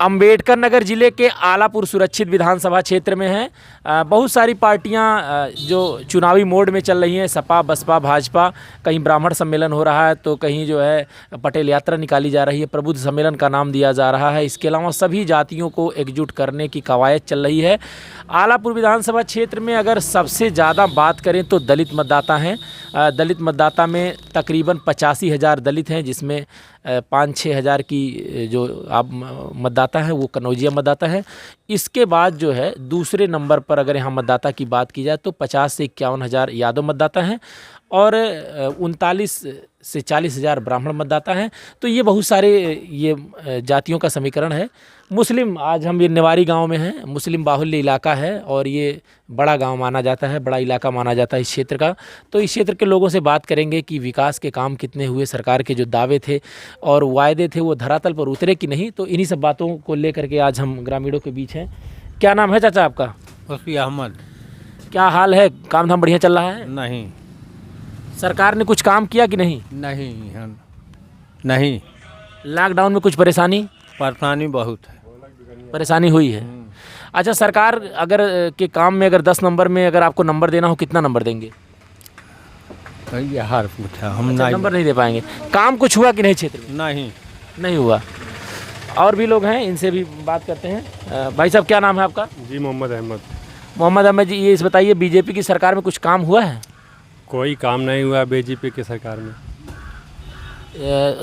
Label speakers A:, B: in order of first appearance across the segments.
A: अंबेडकर नगर जिले के आलापुर सुरक्षित विधानसभा क्षेत्र में हैं। बहुत सारी पार्टियां जो चुनावी मोड में चल रही हैं, सपा बसपा भाजपा। कहीं ब्राह्मण सम्मेलन हो रहा है तो कहीं जो है पटेल यात्रा निकाली जा रही है, प्रबुद्ध सम्मेलन का नाम दिया जा रहा है। इसके अलावा सभी जातियों को एकजुट करने की कवायद चल रही है। आलापुर विधानसभा क्षेत्र में अगर सबसे ज़्यादा बात करें तो दलित मतदाता हैं। दलित मतदाता में तकरीबन 85,000 दलित हैं, जिसमें 5-6 हज़ार की जो आप मतदाता हैं वो कन्नौजिया मतदाता है। इसके बाद जो है दूसरे नंबर पर अगर यहाँ मतदाता की बात की जाए तो 50 से 51 हज़ार यादव मतदाता हैं और 39 से 40 हज़ार ब्राह्मण मतदाता हैं। तो ये बहुत सारे ये जातियों का समीकरण है। मुस्लिम, आज हम ये नेवारी गांव में हैं, मुस्लिम बाहुल्य इलाका है और ये बड़ा गांव माना जाता है, बड़ा इलाका माना जाता है इस क्षेत्र का। तो इस क्षेत्र के लोगों से बात करेंगे कि विकास के काम कितने हुए, सरकार के जो दावे थे और वायदे थे वो धरातल पर उतरे कि नहीं। तो इन्हीं सब बातों को लेकर के आज हम ग्रामीणों के बीच हैं। क्या नाम है चाचा आपका?
B: उसकी अहमद।
A: क्या हाल है, काम धाम बढ़िया चल रहा है?
B: नहीं।
A: सरकार ने कुछ काम किया कि नहीं?
B: नहीं।
A: लॉकडाउन में कुछ परेशानी
B: बहुत है।
A: परेशानी हुई है। अच्छा, सरकार अगर के काम में अगर 10 नंबर में अगर आपको नंबर देना हो, कितना नंबर देंगे?
B: ये हार पूछा हम।
A: अच्छा, नंबर नहीं दे पाएंगे। काम कुछ हुआ कि नहीं क्षेत्र में? नहीं हुआ। और भी लोग हैं, इनसे भी बात करते हैं। भाई साहब, क्या नाम है आपका?
C: जी, मोहम्मद अहमद।
A: मोहम्मद अहमद जी, ये इस बताइए, बीजेपी की सरकार में कुछ काम हुआ है?
C: कोई काम नहीं हुआ बीजेपी की सरकार में।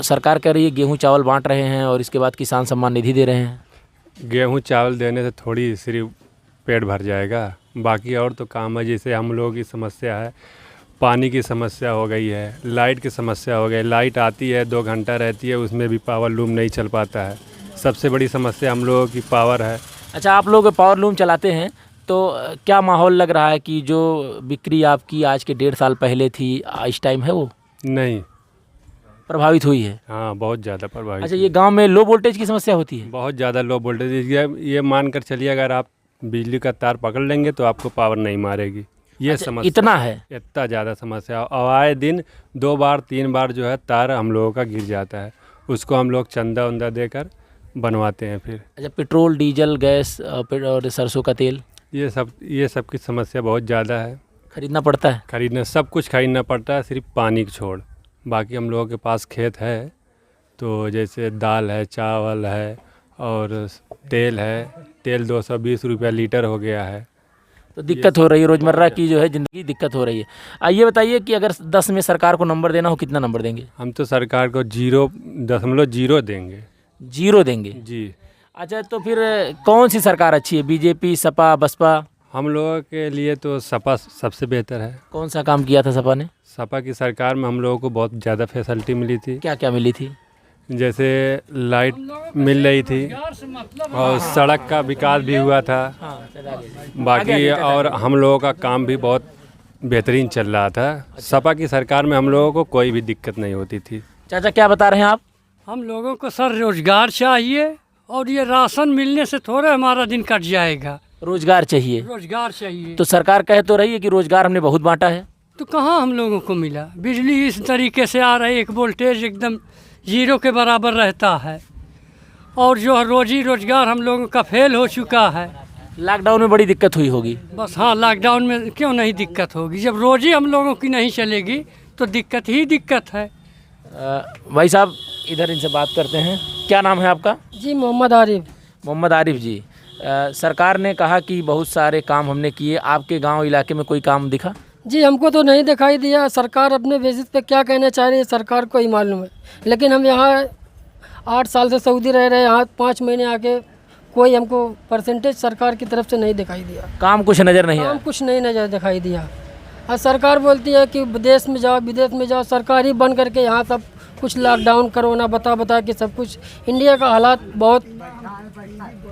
A: सरकार कह रही है गेहूं चावल बांट रहे हैं और इसके बाद किसान सम्मान निधि दे रहे हैं।
C: गेहूं चावल देने से थोड़ी सिर्फ पेट भर जाएगा, बाकी और तो काम है। जैसे हम लोगों की समस्या है, पानी की समस्या हो गई है, लाइट की समस्या हो गई। लाइट आती है 2 घंटा रहती है, उसमें भी पावर लूम नहीं चल पाता है। सबसे बड़ी समस्या हम लोगों की पावर है।
A: अच्छा, आप लोग पावर लूम चलाते हैं तो क्या माहौल लग रहा है कि जो बिक्री आपकी आज के 1.5 साल पहले थी, इस टाइम है वो
C: नहीं
A: प्रभावित हुई है?
C: हाँ, बहुत ज़्यादा प्रभावित।
A: अच्छा, ये गांव में लो वोल्टेज की समस्या होती है?
C: बहुत ज़्यादा लो वोल्टेज। ये मान कर चलिए, अगर आप बिजली का तार पकड़ लेंगे तो आपको पावर नहीं मारेगी। ये
A: अच्छा,
C: समस्या
A: इतना है?
C: इतना ज़्यादा समस्या। और आए दिन 2 बार 3 बार जो है तार हम लोगों का गिर जाता है, उसको हम लोग चंदा उंदा देकर बनवाते हैं फिर।
A: अच्छा, पेट्रोल डीजल गैस और सरसों का तेल, ये
C: सब की समस्या बहुत ज़्यादा है।
A: खरीदना पड़ता है?
C: सब कुछ खरीदना पड़ता है, सिर्फ पानी को छोड़। बाकी हम लोगों के पास खेत है, तो जैसे दाल है, चावल है और तेल है। तेल 220 रुपया लीटर हो गया है।
A: तो दिक्कत हो रही है, रोज़मर्रा की जो है ज़िंदगी दिक्कत हो रही है। आइए बताइए कि अगर 10 में सरकार को नंबर देना हो, कितना नंबर देंगे?
C: हम तो सरकार को 0.0 देंगे।
A: 0 देंगे
C: जी।
A: अच्छा, तो फिर कौन सी सरकार अच्छी है, बीजेपी सपा बसपा?
C: हम लोगों के लिए तो सपा सबसे बेहतर है।
A: कौन सा काम किया था सपा ने?
C: सपा की सरकार में हम लोगों को बहुत ज़्यादा फैसिलिटी मिली थी।
A: क्या क्या मिली थी?
C: जैसे लाइट मिल रही थी और सड़क का विकास भी हुआ था। बाकी और हम लोगों का काम भी बहुत बेहतरीन चल रहा था। सपा की सरकार में हम लोगों को कोई भी दिक्कत नहीं होती थी।
A: चाचा, क्या बता रहे हैं आप?
D: हम लोगों को सर रोजगार चाहिए और ये राशन मिलने से थोड़ा हमारा दिन कट जाएगा।
A: रोजगार चाहिए?
D: रोजगार चाहिए।
A: तो सरकार कह तो रही है कि रोजगार हमने बहुत बांटा है।
D: तो कहाँ हम लोगों को मिला? बिजली इस तरीके से आ रही है, एक वोल्टेज एकदम 0 के बराबर रहता है और जो रोजी रोजगार हम लोगों का फेल हो चुका है।
A: लॉकडाउन में बड़ी दिक्कत हुई होगी?
D: बस हाँ, लॉकडाउन में क्यों नहीं दिक्कत होगी? जब रोजी हम लोगों की नहीं चलेगी तो दिक्कत ही दिक्कत है।
A: भाई साहब, इधर इनसे बात करते हैं। क्या नाम है आपका?
E: जी, मोहम्मद आरिफ।
A: मोहम्मद आरिफ जी, सरकार ने कहा कि बहुत सारे काम हमने किए, आपके गांव इलाके में कोई काम दिखा?
E: जी, हमको तो नहीं दिखाई दिया। सरकार अपने बेसिस पे क्या कहना चाह रही है सरकार को ही मालूम है, लेकिन हम यहाँ 8 साल से सऊदी रह रहे हैं, यहाँ 5 महीने आके कोई हमको परसेंटेज सरकार की तरफ से नहीं दिखाई दिया।
A: काम कुछ नज़र नहीं आया?
E: काम कुछ नहीं नजर दिखाई दिया। और सरकार बोलती है कि विदेश में जाओ, सरकार ही बन करके यहाँ सब कुछ लॉकडाउन कोरोना बता के सब कुछ। इंडिया का हालात बहुत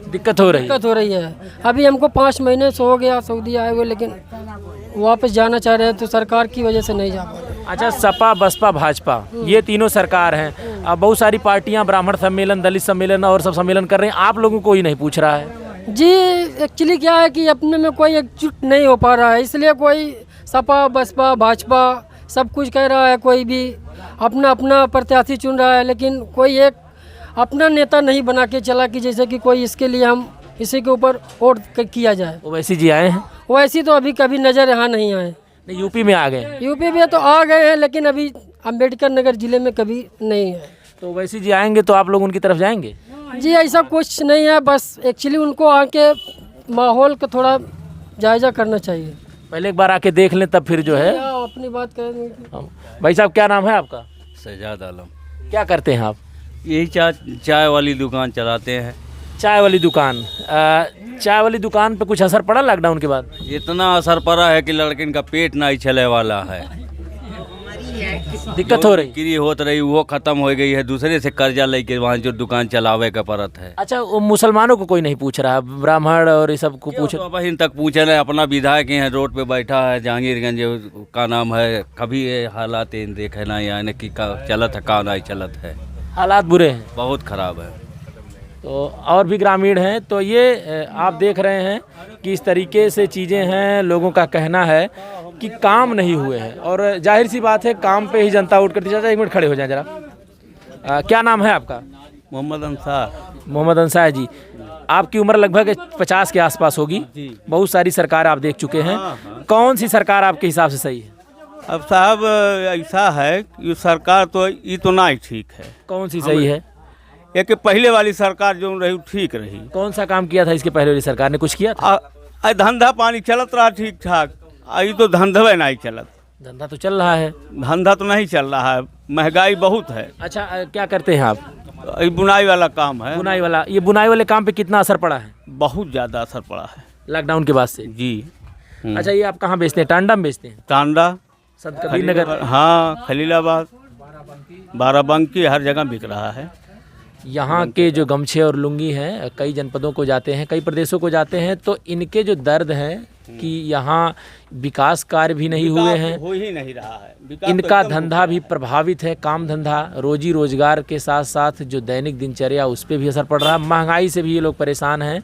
A: दिक्कत हो रही
E: है। अभी हमको 5 महीने से हो गया सऊदी आए हुए, लेकिन वापस जाना चाह रहे हैं तो सरकार की वजह से नहीं जा पा रहे।
A: अच्छा, सपा बसपा भाजपा ये तीनों सरकार हैं। अब बहुत सारी पार्टियां ब्राह्मण सम्मेलन, दलित सम्मेलन और सब सम्मेलन कर रहे हैं, आप लोगों को ही नहीं पूछ रहा है?
E: जी, एक्चुअली क्या है कि अपने में कोई एकजुट नहीं हो पा रहा है, इसलिए कोई सपा बसपा भाजपा सब कुछ कह रहा है, कोई भी अपना अपना प्रत्याशी चुन रहा है, लेकिन कोई एक अपना नेता नहीं बना के चला कि जैसे कि कोई इसके लिए हम इसी के ऊपर वोट किया जाए।
A: ओवैसी जी आए हैं?
E: वैसी तो अभी कभी नज़र यहाँ नहीं आए।
A: नहीं, यूपी में आ गए हैं।
E: यूपी में तो आ गए हैं लेकिन अभी अम्बेडकर नगर जिले में कभी नहीं है।
A: तो ओवैसी जी आएंगे तो आप लोग उनकी तरफ जाएंगे?
E: जी ऐसा कुछ नहीं है, बस एक्चुअली उनको आके माहौल का थोड़ा जायजा करना चाहिए।
A: पहले एक बार आके देख लें तब फिर जो है।
E: क्या अपनी बात करेंगे।
A: भाई साहब, क्या नाम है आपका?
F: सजाद आलम।
A: क्या करते हैं आप?
F: यही चाय वाली दुकान चलाते हैं।
A: चाय वाली दुकान। चाय वाली दुकान पे कुछ असर पड़ा लॉकडाउन के बाद?
F: इतना असर पड़ा है कि लड़किन का पेट नहीं चले वाला है।
A: दिक्कत हो रही?
F: बिक्री होत रही वो खत्म हो गई है, दूसरे से कर्जा लेके वहाँ जो दुकान चलावे का पड़त है।
A: अच्छा, वो मुसलमानों को कोई नहीं पूछ रहा, ब्राह्मण और ये सब को पूछ?
F: तो बहिन तक पूछे रहे, अपना विधायक यहाँ रोड पे बैठा है जहांगीरगंज का नाम है, कभी ये हालात देखे ना यानी कि चलत है का नहीं चलत है।
A: हालात बुरे हैं,
F: बहुत खराब है।
A: तो और भी ग्रामीण हैं, तो ये आप देख रहे हैं कि इस तरीके से चीज़ें हैं। लोगों का कहना है कि काम नहीं हुए हैं और जाहिर सी बात है काम पे ही जनता वोट करती जाती है। एक मिनट खड़े हो जाए जरा। क्या नाम है आपका?
B: मोहम्मद अंसार।
A: मोहम्मद अंसार जी, आपकी उम्र लगभग 50 के आसपास होगी। बहुत सारी सरकार आप देख चुके हैं। कौन सी सरकार आपके हिसाब से सही है?
B: अब साहब ऐसा है कि सरकार तो ये तो नहीं ठीक है।
A: कौन सी सही है?
B: ये कि पहले वाली सरकार जो रही ठीक रही।
A: कौन सा काम किया था इसके पहले वाली सरकार ने? कुछ किया था?
B: धंधा पानी चलत रहा ठीक ठाक। ये तो धंधा नहीं चलत।
A: धंधा तो चल रहा है।
B: धंधा तो नहीं चल रहा है, महंगाई बहुत है।
A: अच्छा, क्या करते हैं आप?
B: ये बुनाई वाला काम है।
A: बुनाई वाला। ये बुनाई वाले काम पे कितना असर पड़ा है
B: बहुत ज़्यादा असर पड़ा है
A: लॉकडाउन के बाद से?
B: जी।
A: अच्छा, ये आप कहाँ बेचते हैं? टांडा में बेचते हैं?
B: टांडा,
A: संत कबीर नगर।
B: हाँ, खलीलाबाद, बाराबंकी, हर जगह बिक रहा है।
A: यहाँ के जो गमछे और लुंगी हैं कई जनपदों को जाते हैं, कई प्रदेशों को जाते हैं, तो इनके जो दर्द हैं कि यहाँ विकास कार्य भी नहीं हुए हैं,
B: हो ही नहीं रहा है।
A: इनका धंधा भी प्रभावित है। काम धंधा, रोजी रोजगार के साथ साथ जो दैनिक दिनचर्या उस पर भी असर पड़ रहा है। महंगाई से भी ये लोग परेशान हैं।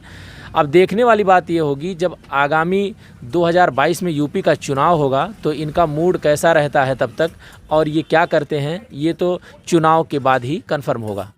A: अब देखने वाली बात ये होगी जब आगामी 2022 में यूपी का चुनाव होगा तो इनका मूड कैसा रहता है तब तक, और ये क्या करते हैं ये तो चुनाव के बाद ही कन्फर्म होगा।